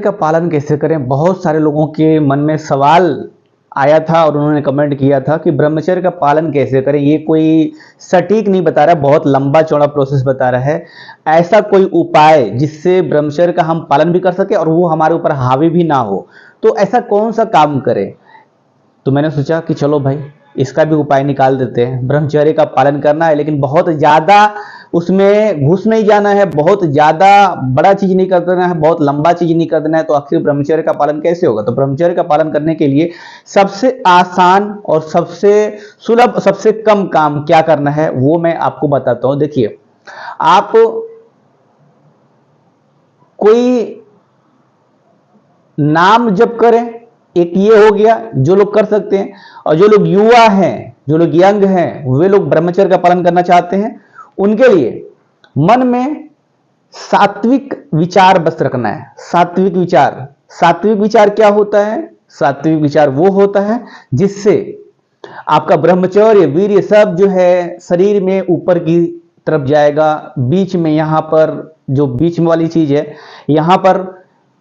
का पालन कैसे करें, बहुत सारे लोगों के मन में सवाल आया था और उन्होंने कमेंट किया था कि ब्रह्मचर्य का पालन कैसे करें। ये कोई सटीक नहीं बता रहा, बहुत लंबा चौड़ा प्रोसेस बता रहा है। ऐसा कोई उपाय जिससे ब्रह्मचर्य का हम पालन भी कर सके और वो हमारे ऊपर हावी भी ना हो, तो ऐसा कौन सा काम करें। तो मैंने सोचा कि चलो भाई इसका भी उपाय निकाल देते हैं। ब्रह्मचर्य का पालन करना है लेकिन बहुत ज्यादा उसमें घुस नहीं जाना है, बहुत ज्यादा बड़ा चीज नहीं कर देना है, बहुत लंबा चीज नहीं कर देना है। तो आखिर ब्रह्मचर्य का पालन कैसे होगा। तो ब्रह्मचर्य का पालन करने के लिए सबसे आसान और सबसे सुलभ, सबसे कम काम क्या करना है वो मैं आपको बताता हूं। देखिए, आप कोई नाम जप करें, एक ये हो गया जो लोग कर सकते हैं। और जो लोग युवा हैं, जो लोग यंग हैं, वे लोग ब्रह्मचर्य का पालन करना चाहते हैं, उनके लिए मन में सात्विक विचार बस रखना है। सात्विक विचार, सात्विक विचार क्या होता है। सात्विक विचार वो होता है जिससे आपका ब्रह्मचर्य, वीर्य सब जो है शरीर में ऊपर की तरफ जाएगा। बीच में यहां पर जो बीच में वाली चीज है यहां पर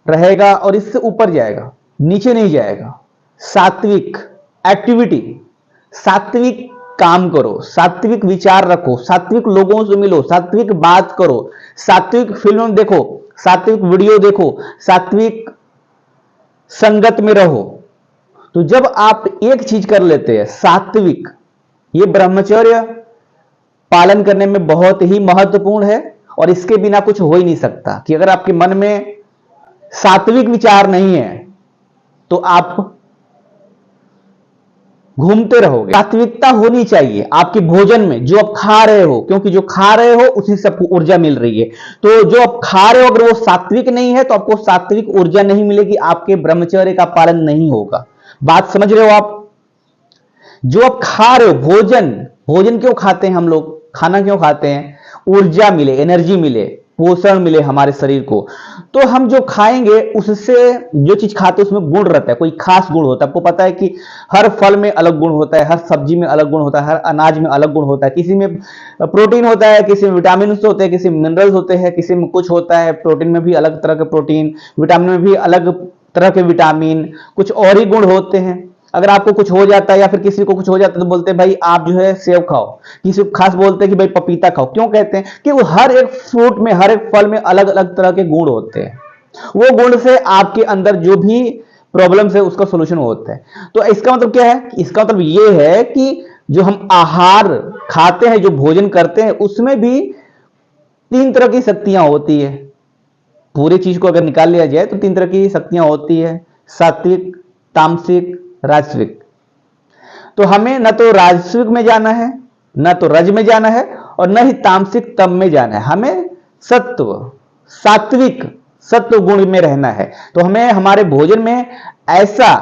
रहेगा और इससे ऊपर जाएगा, नीचे नहीं जाएगा। सात्विक एक्टिविटी, सात्विक काम करो, सात्विक विचार रखो, सात्विक लोगों से मिलो, सात्विक बात करो, सात्विक फिल्म देखो, सात्विक वीडियो देखो, सात्विक संगत में रहो। तो जब आप एक चीज कर लेते हैं सात्विक, ये ब्रह्मचर्य पालन करने में बहुत ही महत्वपूर्ण है और इसके बिना कुछ हो ही नहीं सकता। कि अगर आपके मन में सात्विक विचार नहीं है तो आप घूमते रहोगे। सात्विकता होनी चाहिए आपके भोजन में, जो आप खा रहे हो, क्योंकि जो खा रहे हो उसी से आपको ऊर्जा मिल रही है। तो जो आप खा रहे हो अगर वो सात्विक नहीं है तो आपको सात्विक ऊर्जा नहीं मिलेगी, आपके ब्रह्मचर्य का पालन नहीं होगा। बात समझ रहे हो आप। जो आप खा रहे हो भोजन, भोजन क्यों खाते हैं हम लोग, खाना क्यों खाते हैं, ऊर्जा मिले, एनर्जी मिले, पोषण मिले हमारे शरीर को। तो हम जो खाएंगे उससे, जो चीज खाते हैं उसमें गुण रहता है, कोई खास गुण होता है। आपको पता है कि हर फल में अलग गुण होता है, हर सब्जी में अलग गुण होता है, हर अनाज में अलग गुण होता है। किसी में प्रोटीन होता है, किसी में विटामिन होते हैं, किसी में मिनरल्स होते हैं, किसी में कुछ होता है। प्रोटीन में भी अलग तरह के प्रोटीन, विटामिन में भी अलग तरह के विटामिन, कुछ और ही गुण होते हैं। अगर आपको कुछ हो जाता है या फिर किसी को कुछ हो जाता है तो बोलते हैं भाई आप जो है सेब खाओ, किसी को खास बोलते हैं कि भाई पपीता खाओ। क्यों कहते हैं कि वो हर एक फ्रूट में, हर एक फल में अलग अलग तरह के गुण होते हैं। वो गुण से आपके अंदर जो भी प्रॉब्लम्स है उसका सोल्यूशन होता है। तो इसका मतलब क्या है, इसका मतलब ये है कि जो हम आहार खाते हैं, जो भोजन करते हैं, उसमें भी 3 तरह की शक्तियां होती है। पूरी चीज को अगर निकाल लिया जाए तो 3 तरह की शक्तियां होती है, सात्विक, तामसिक, राजसिक। तो हमें न तो राजसिक में जाना है, न तो रज में जाना है और न ही तामसिक तम में जाना है। हमें सत्व, सात्विक, सत्व गुण में रहना है। तो हमें हमारे भोजन में ऐसा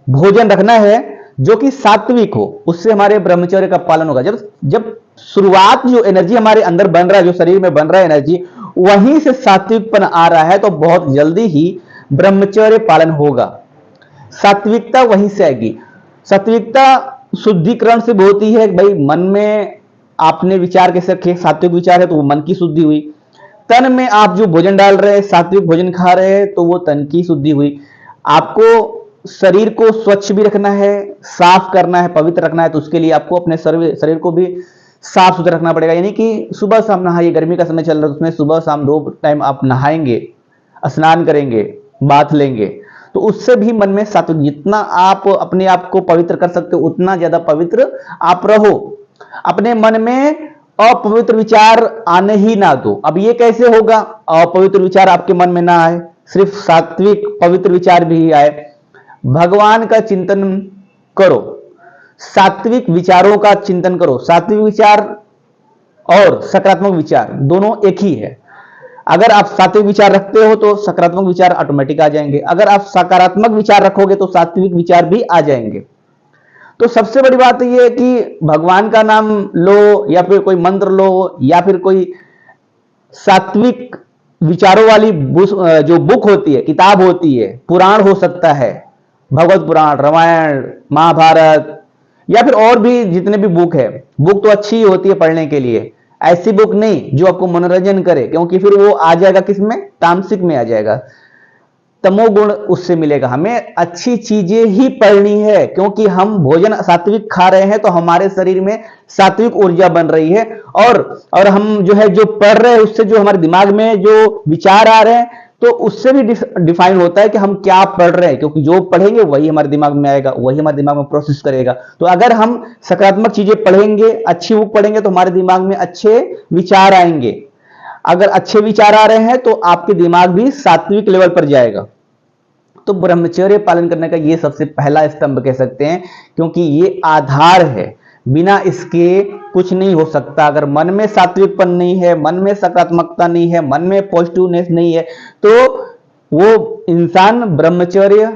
भोजन रखना है जो कि सात्विक हो, उससे हमारे ब्रह्मचर्य का पालन होगा। जब शुरुआत जो एनर्जी हमारे अंदर बन रहा है, जो शरीर में बन रहा है एनर्जी, वहीं से सात्विकपन आ रहा है तो बहुत जल्दी ही ब्रह्मचर्य पालन होगा। सात्विकता वहीं से आएगी। सात्विकता शुद्धिकरण से होती है। भाई मन में आपने विचार कैसे रखे, सात्विक विचार है तो वो मन की शुद्धि हुई। तन में आप जो भोजन डाल रहे हैं, सात्विक भोजन खा रहे हैं तो वो तन की शुद्धि हुई। आपको शरीर को स्वच्छ भी रखना है, साफ करना है, पवित्र रखना है, तो उसके लिए आपको अपने शरीर को भी साफ सुथरा रखना पड़ेगा। यानी कि सुबह शाम नहाइए, गर्मी का समय चल रहा है उसमें सुबह शाम 2 टाइम आप नहाएंगे, स्नान करेंगे, बाथ लेंगे, तो उससे भी मन में सात्विक, जितना आप अपने आप को पवित्र कर सकते हो उतना ज्यादा पवित्र आप रहो। अपने मन में अपवित्र विचार आने ही ना दो। अब ये कैसे होगा, अपवित्र विचार आपके मन में ना आए, सिर्फ सात्विक पवित्र विचार भी आए। भगवान का चिंतन करो, सात्विक विचारों का चिंतन करो। सात्विक विचार और सकारात्मक विचार दोनों एक ही है। अगर आप सात्विक विचार रखते हो तो सकारात्मक विचार ऑटोमेटिक आ जाएंगे, अगर आप सकारात्मक विचार रखोगे तो सात्विक विचार भी आ जाएंगे। तो सबसे बड़ी बात यह है कि भगवान का नाम लो या फिर कोई मंत्र लो या फिर कोई सात्विक विचारों वाली जो बुक होती है, किताब होती है, पुराण हो सकता है, भगवत पुराण, रामायण, महाभारत या फिर और भी जितने भी बुक है। बुक तो अच्छी ही होती है पढ़ने के लिए, ऐसी बुक नहीं जो आपको मनोरंजन करे, क्योंकि फिर वो आ जाएगा किसमें, तामसिक में आ जाएगा। तमोगुण उससे मिलेगा। हमें अच्छी चीजें ही पढ़नी है, क्योंकि हम भोजन सात्विक खा रहे हैं तो हमारे शरीर में सात्विक ऊर्जा बन रही है, और हम जो है जो पढ़ रहे हैं उससे जो हमारे दिमाग में जो विचार आ रहे हैं तो उससे भी डिफाइन होता है कि हम क्या पढ़ रहे हैं, क्योंकि जो पढ़ेंगे वही हमारे दिमाग में आएगा, वही हमारे दिमाग में प्रोसेस करेगा। तो अगर हम सकारात्मक चीजें पढ़ेंगे, अच्छी बुक पढ़ेंगे तो हमारे दिमाग में अच्छे विचार आएंगे। अगर अच्छे विचार आ रहे हैं तो आपके दिमाग भी सात्विक लेवल पर जाएगा। तो ब्रह्मचर्य पालन करने का ये सबसे पहला स्तंभ कह सकते हैं, क्योंकि ये आधार है, बिना इसके कुछ नहीं हो सकता। अगर मन में सात्विकपन नहीं है, मन में सकारात्मकता नहीं है, मन में पॉजिटिवनेस नहीं है, तो वो इंसान ब्रह्मचर्य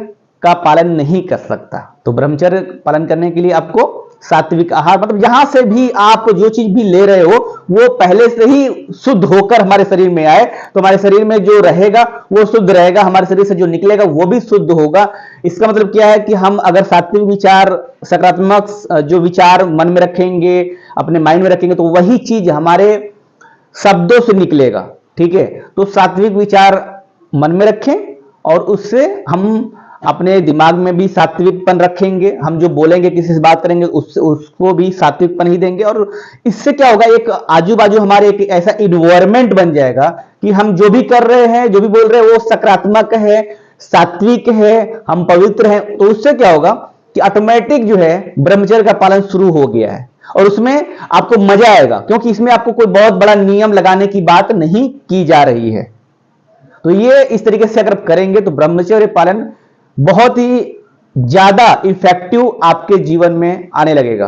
का पालन नहीं कर सकता। तो ब्रह्मचर्य पालन करने के लिए आपको सात्विक आहार, मतलब जहां से भी आप जो चीज भी ले रहे हो वो पहले से ही शुद्ध होकर हमारे शरीर में आए, तो हमारे शरीर में जो रहेगा वो शुद्ध रहेगा, हमारे शरीर से जो निकलेगा वो भी शुद्ध होगा। इसका मतलब क्या है कि हम अगर सात्विक विचार, सकारात्मक जो विचार मन में रखेंगे, अपने माइंड में रखेंगे, तो वही चीज हमारे शब्दों से निकलेगा। ठीक है, तो सात्विक विचार मन में रखें और उससे हम अपने दिमाग में भी सात्विकपन रखेंगे। हम जो बोलेंगे, किसी से बात करेंगे, उसको भी सात्विकपन ही देंगे, और इससे क्या होगा, एक आजू बाजू हमारे एक ऐसा इन्वायरमेंट बन जाएगा कि हम जो भी कर रहे हैं, जो भी बोल रहे हैं वो सकारात्मक है, सात्विक है, हम पवित्र हैं। तो उससे क्या होगा कि ऑटोमेटिक जो है ब्रह्मचर्य का पालन शुरू हो गया है, और उसमें आपको मजा आएगा, क्योंकि इसमें आपको कोई बहुत बड़ा नियम लगाने की बात नहीं की जा रही है। तो ये इस तरीके से अगर करेंगे तो ब्रह्मचर्य पालन बहुत ही ज्यादा इफेक्टिव आपके जीवन में आने लगेगा।